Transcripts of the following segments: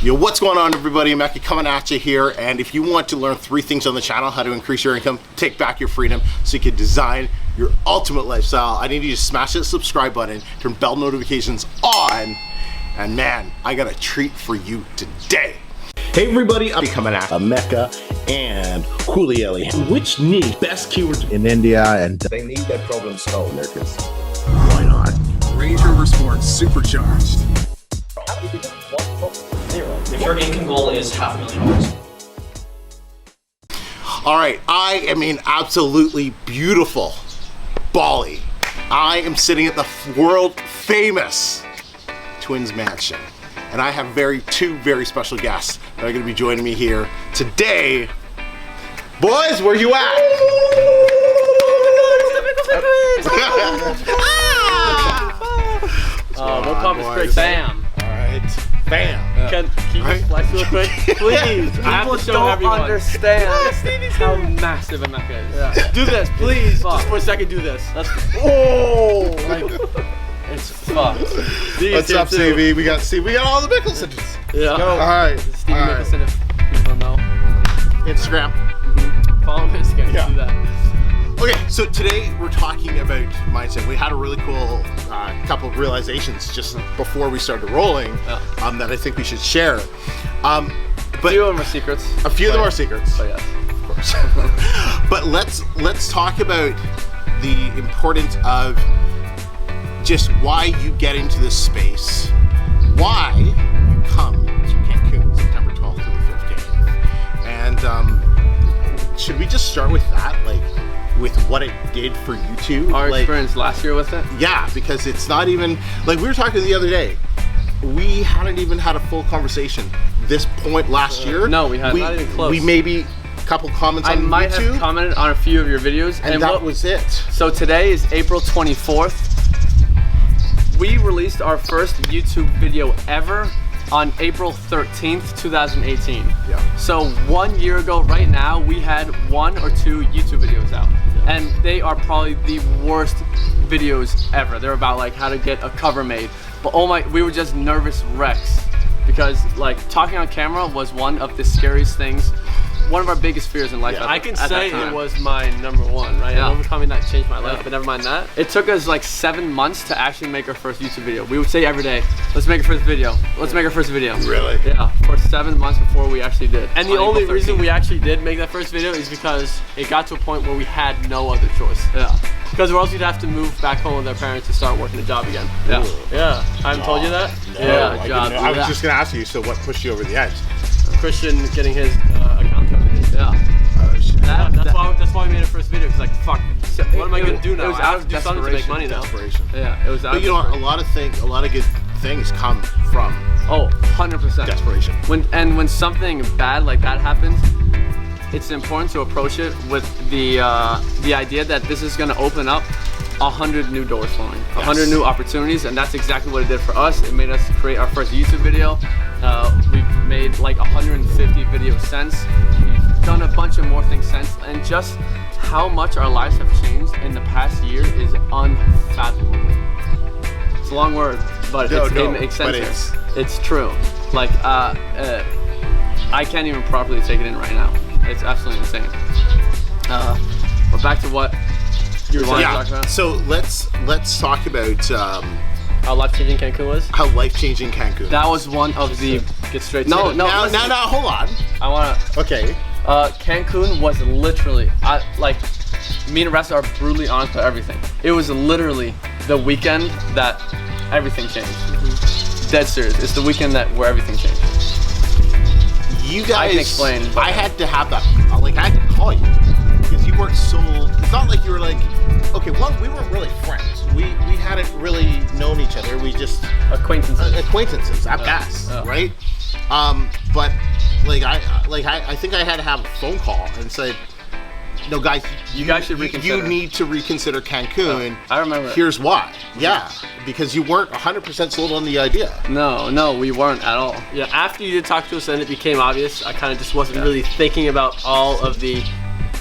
Yo, what's going on, everybody? Emeka coming at you here, and if you want to learn 3 things on the channel, how to increase your income, take back your freedom, so you can design your ultimate lifestyle, I need you to smash that subscribe button, turn bell notifications on, and man, I got a treat for you today. Hey everybody, I'm coming at Emeka and Julieli, which need best keywords in India, and they need that problem solved. Americans. Why not? Range Rover Sport Supercharged. If your income goal is $500,000. All right, I am in absolutely beautiful Bali. I am sitting at the world famous Twins Mansion, and I have two very special guests that are going to be joining me here today. Boys, where you at? What pump is quick? Bam. All right, bam. Can you just flex real quick? Please. I have to show everyone. Understand how massive Emeka is. Yeah. Do this, please. Just for a second, do this. Oh! It's fucked. What's up, CV? We got all the Mikkelsens. Yeah. All right. Steve Mikkelsen, if people know. Instagram. Follow me on Instagram. Yeah. Do that. Okay, so today we're talking about mindset. We had a really cool couple of realizations just before we started rolling that I think we should share. But a few of them are secrets. A few of them are secrets. Oh yes, of course. But let's talk about the importance of just why you get into this space, why you come to Cancun September 12th to the 15th, and should we just start with that, like with what it did for you two? Our experience last year with it? Yeah, because it's not even, like we were talking the other day, we hadn't even had a full conversation this point last year. No, we had not even close. We maybe a couple comments on YouTube. I might have commented on a few of your videos. And that was it. So today is April 24th. We released our first YouTube video ever on April 13th, 2018. Yeah. So 1 year ago right now, we had 1 or 2 YouTube videos out. Yeah. And they are probably the worst videos ever. They're about like how to get a cover made. But we were just nervous wrecks because like talking on camera was one of the scariest things. One of our biggest fears in life. Yeah. I can say it was my #1, right? Yeah. Overcoming that changed my life, Yeah. but never mind that. It took us like 7 months to actually make our first YouTube video. We would say every day, let's make our first video. Let's make our first video. Really? Yeah, for 7 months before we actually did. And the only reason we actually did make that first video is because it got to a point where we had no other choice. Yeah. Because or else we'd have to move back home with our parents to start working a job again. Yeah. Ooh. Yeah. I haven't told you that? No, Yeah, I job. didn't know. I was just gonna ask you, so what pushed you over the edge? Christian getting his account terminated. Yeah. That's why we made our first video, because like, fuck, what am I gonna do now? It was I out have of to do something to make money now. Desperation. Yeah, it was out But of you know what? desperation. A lot of good things come from Oh, 100%. desperation. When something bad like that happens, it's important to approach it with the idea that this is gonna open up 100 new doors for me, 100 new opportunities, and that's exactly what it did for us. It made us create our first YouTube video. We've made like 150 videos since. We've done a bunch of more things since, and just how much our lives have changed in the past year is unfathomable. It's a long word, but it makes sense here. It's true. Like, I can't even properly take it in right now. It's absolutely insane. But back to what you wanted to talk about. So let's talk about How life-changing Cancun was? how life-changing Cancun. That was one of the. Get straight to No, it. no. Now, listen. hold on. I wanna. Okay. Cancun was literally, me and Rest are brutally honest about everything. It was literally the weekend that everything changed. Dead serious. It's the weekend where everything changed. You guys. I can explain, but- I had to have that. Like, I had to call you because you weren't so. It's not like you were like. Okay, one, we weren't really friends. We hadn't really known each other. We just acquaintances at best, right? But I think I had to have a phone call and say, no, guys, you guys should reconsider. You need to reconsider Cancun. I remember. Here's why. Yeah, because you weren't 100% sold on the idea. No, we weren't at all. Yeah, after you did talk to us and it became obvious, I kind of just wasn't really thinking about all of the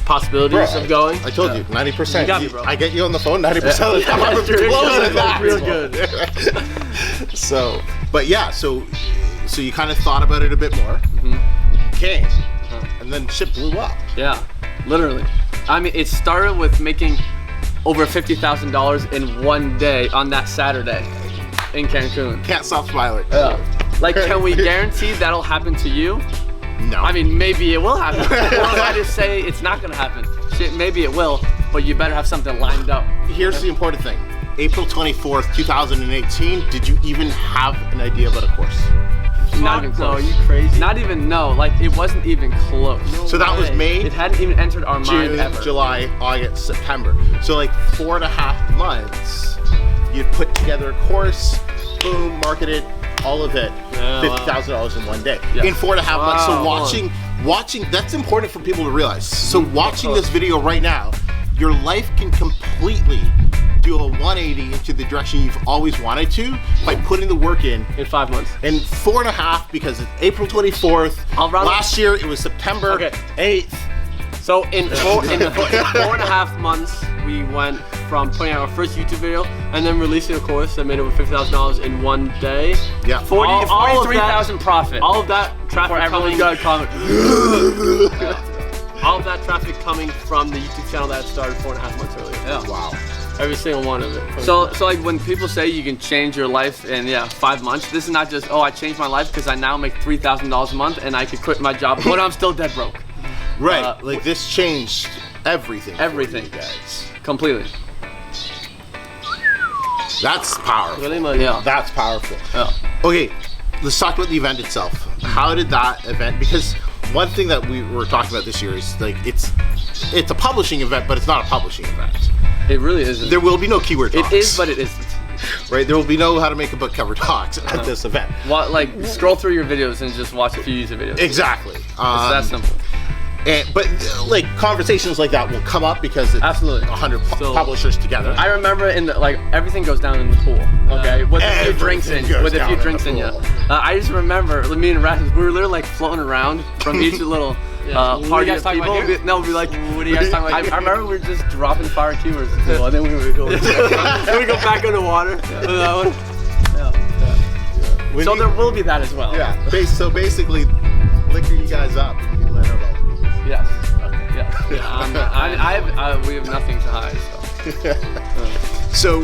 possibilities of going. I told you, 90%. You got me, bro. I get you on the phone 90% of the time. I'm You're closing good. that. Real good. So, but yeah, so so you kind of thought about it a bit more. You came, and then shit blew up. Yeah, literally. I mean, it started with making over $50,000 in one day on that Saturday in Cancun. Can't stop smiling. Yeah. Like, can we guarantee that'll happen to you? No. I mean, maybe it will happen. Or I just say it's not gonna happen. Shit, maybe it will, but you better have something lined up. Here's the important thing. April 24th, 2018, did you even have an idea about a course? Not even close. Are you crazy? Not even, no. Like, it wasn't even close. So that was May, It hadn't even entered our mind June, ever. July, August, September. So like 4.5 months, you'd put together a course, boom, market it, all of it, $50,000 in one day. Yeah. In 4.5 months. So Wow. watching, that's important for people to realize. So watching this video right now, your life can completely do a 180 into the direction you've always wanted to by putting the work in 5 months. in 4.5, because it's April 24th. Last year it was September 8th. So in 4.5 months, we went from putting out our first YouTube video and then releasing a course that made over $50,000 in one day. Yeah. 43,000 profit. All of that traffic for everyone coming. got a comment. All of that traffic coming from the YouTube channel that started 4.5 months earlier. Yeah. Wow. Every single one of it. So like when people say you can change your life in 5 months, this is not just, oh, I changed my life because I now make $3,000 a month and I could quit my job, but I'm still dead broke. Right, like this changed everything. Everything, for you guys. Completely. That's powerful. really much. Yeah. That's powerful. Yeah. Okay, let's talk about the event itself. How did that event? Because one thing that we were talking about this year is like it's a publishing event, but it's not a publishing event. It really isn't. There will be no keyword talks. It is, but it isn't. Right, there will be no how to make a book cover talks at this event. Like scroll through your videos and just watch a few YouTube videos. Exactly. It's that simple. But like conversations like that will come up because it's Absolutely. 100 So, publishers together. I remember in the everything goes down in the pool. Okay, with a few drinks in. Everything goes With a down few in drinks the in you. pool. I just remember me and Rasmus, we were literally like floating around from each little What are you party guys of talking people. about here? No, we'd be like, What are you guys talking about? I remember we were just dropping fire keywords to people, and then we would go. Then we go back underwater. When So you- there will be that as well. Yeah. So basically, liquor you guys up and you let out all. Yes. Yeah. We have nothing to hide. So. So,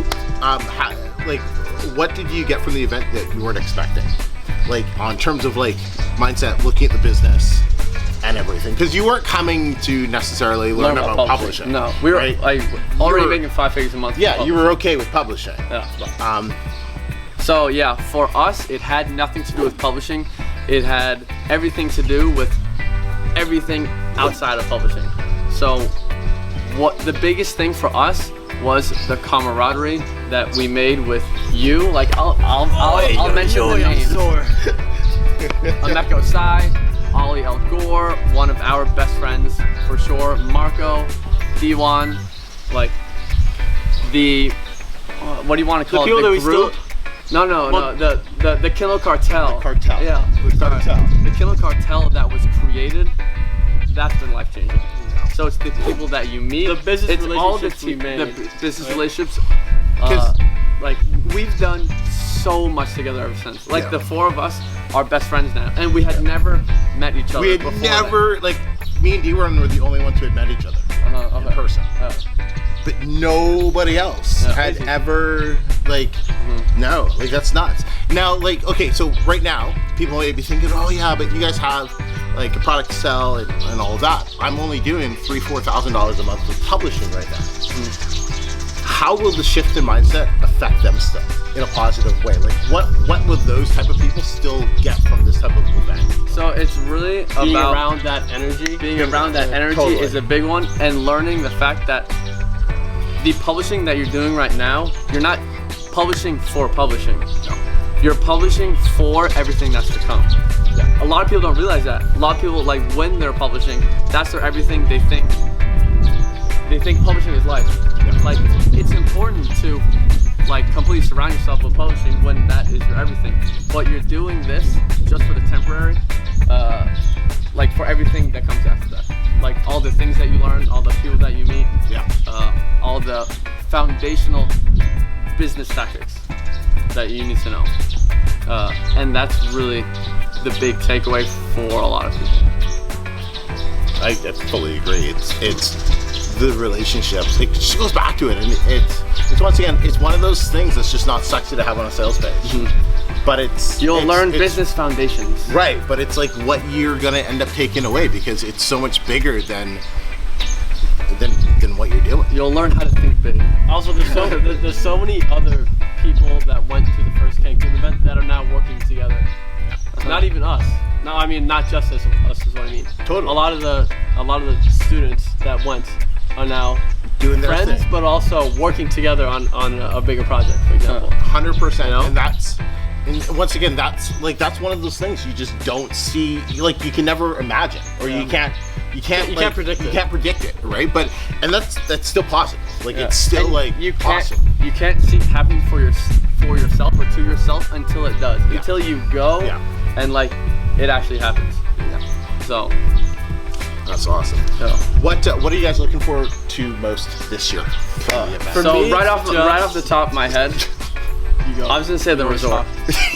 what did you get from the event that you weren't expecting? Like, on terms of like mindset, looking at the business and everything, because you weren't coming to necessarily learn about publishing. No, we were right? like already You were- making 5 figures a month. Yeah, you were okay with publishing. Yeah. So yeah, for us, it had nothing to do with publishing. It had everything to do with everything outside of publishing. So what the biggest thing for us was the camaraderie that we made with you. Like I'll mention the names. Emeka Ossai, Ollie El Gore, one of our best friends for sure. Marco, Diwan, like the what do you want to call people it? that The we group? No, the Kilo Cartel. Cartel. Yeah, The cartel. The Kilo Cartel that was created, that's been life changing. So it's the people that you meet. The business it's all the relationships we made. The business relationships. 'Cause- Like we've done so much together ever since. Like Yeah. the four of us are best friends now, and we had never met each other. We had before never, like, me and D-Ron were the only ones who had met each other that. in person. But nobody else Yeah. had ever, like, no, like, that's nuts. Now, like, okay, so right now, people may be thinking, oh yeah, but you guys have, like, a product to sell and all of that. I'm only doing $3,000-4,000 a month with publishing right now. How will the shift in mindset affect them still in a positive way? Like, what will those type of people still get from this type of event? So it's really Being about around that energy. being around that energy Totally. is a big one, and learning the fact that the publishing that you're doing right now, you're not publishing for publishing. You're publishing for everything that's to come. A lot of people don't realize that. A lot of people, like, when they're publishing, that's their everything. They think publishing is life. Like, it's important to, like, completely surround yourself with publishing when that is your everything. But you're doing this just for the temporary, like, for everything that comes after that. Like, all the things that you learn, all the people that you meet, all the foundational business tactics that you need to know. And that's really the big takeaway for a lot of people. I totally agree. It's the relationships. It just goes back to it, and it's once again, it's one of those things that's just not sexy to have on a sales page. But you'll learn business foundations. Right, but it's like what you're gonna end up taking away because it's so much bigger than what you're doing. You'll learn how to think big. Also, there's so many other people that went to the first Cancun event that are now working together. Not even us. No, I mean not just us is what I mean. Totally. A lot of the students that went are now Doing their friends, thing. but also working together on a bigger project, for example. 100%. You know? And once again, that's one of those things you just don't see. Like you can never imagine, or you can't predict it. You can't predict it, right? But that's still positive. Like it's still And like you can't awesome. you can't see it happening for yourself or to yourself until it does. Yeah. Until you go and like it actually happens. Yeah. So That's awesome. yeah. What are you guys looking forward to most this year? For So me, right off just- the top of my head, I was gonna say the resort.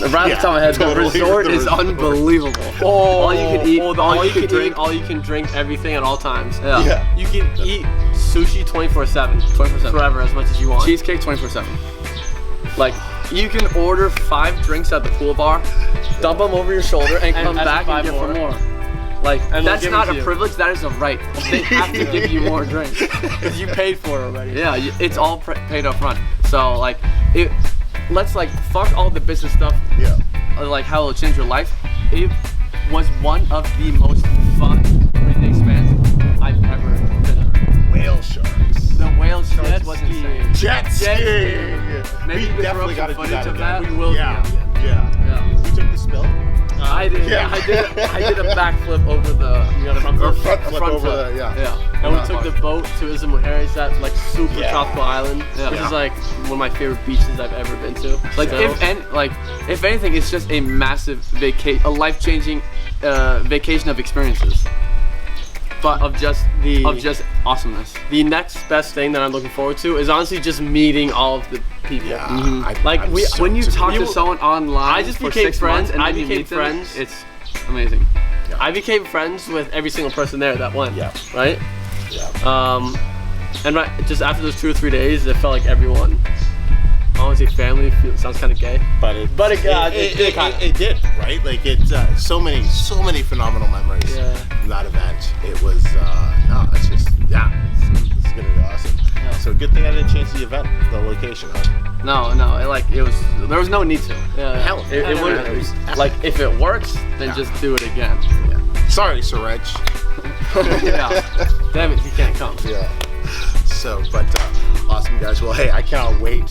Right off Yeah, the top of my head, totally. the resort The is resort. unbelievable. Oh, all you can eat, all you can drink. eat, all you can drink, everything at all times. Yeah. You can eat sushi 24/7, 24/7. forever, as much as you want. Cheesecake 24/7. Like you can order 5 drinks at the pool bar, dump them over your shoulder, and come ask back for and 5 get for more. more. Like And they'll that's give it not to a you. privilege, that is a right. They have to give you more drinks. Because you paid for it already. Yeah, it's all paid up front. So like let's like fuck all the business stuff. Yeah. Like how it'll change your life. It was one of the most fun 3-day expands I've ever been on. Whale sharks. The whale sharks Jet was skiing. insane. Jet Jet skiing. Maybe We we definitely throw got to some do footage that of again. that. We will. Yeah. Yeah. Yeah. Yeah. We took the spill. I did. Yeah. I did a backflip over the front Or flip. front flip over the Yeah. And we took the boat to Izumo Aries, that like super Yeah. tropical island, Yeah. which is like one of my favorite beaches I've ever been to. Like So- if anything, it's just a massive a life-changing vacation of experiences. But of just awesomeness. the next best thing that I'm looking forward to is honestly just meeting all of the people. Yeah. Like, I'm we- so When you talk to You- someone online, I just for became 6 friends, months and I then you became meet them, friends. it's amazing. I became friends with every single person there that went. Yeah. Right? Yeah. And just after those 2 or 3 days, it felt like everyone. I want to say family. Sounds kind of gay. But it did, right? Like it's so many phenomenal memories Yeah. from that event. It was it's just it's gonna be awesome. Yeah. So good thing I didn't change the event, the location. Huh? No, there was no need to. Yeah. Hell, It yeah, wouldn't. it was Like if it works, then Yeah. just do it again. Yeah. Sorry, Suraj. Yeah. Damn it, he can't come. Yeah. So, but awesome guys. Well, hey, I cannot wait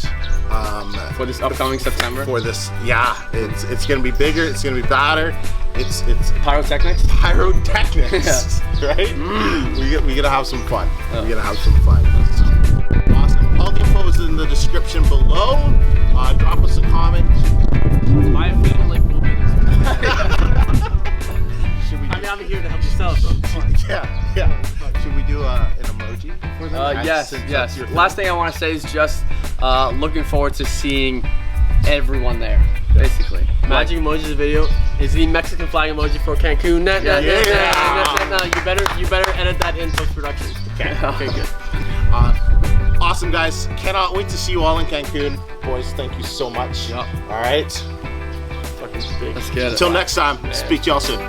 For this upcoming September. for this. Yeah, it's gonna be bigger. It's gonna be badder. It's Pyrotechnics. pyrotechnics, right? We gotta have some fun. Yeah. We gotta have some fun. So, awesome. All the info is in the description below. Drop us a comment. My opinion, like, will be this. Should we? I mean, I'm here to help you sell it, bro. Yeah. Should we do an emoji for them? Yes. Since that's your Last thing I want to say is just looking forward to seeing everyone there, basically. Magic Emoji's video is the Mexican flag emoji for Cancun. You better edit that in post production. Okay, good. Awesome, guys. Cannot wait to see you all in Cancun. Boys, thank you so much. Yep. All right. Fucking big. Let's get it. Until next time, speak to y'all soon.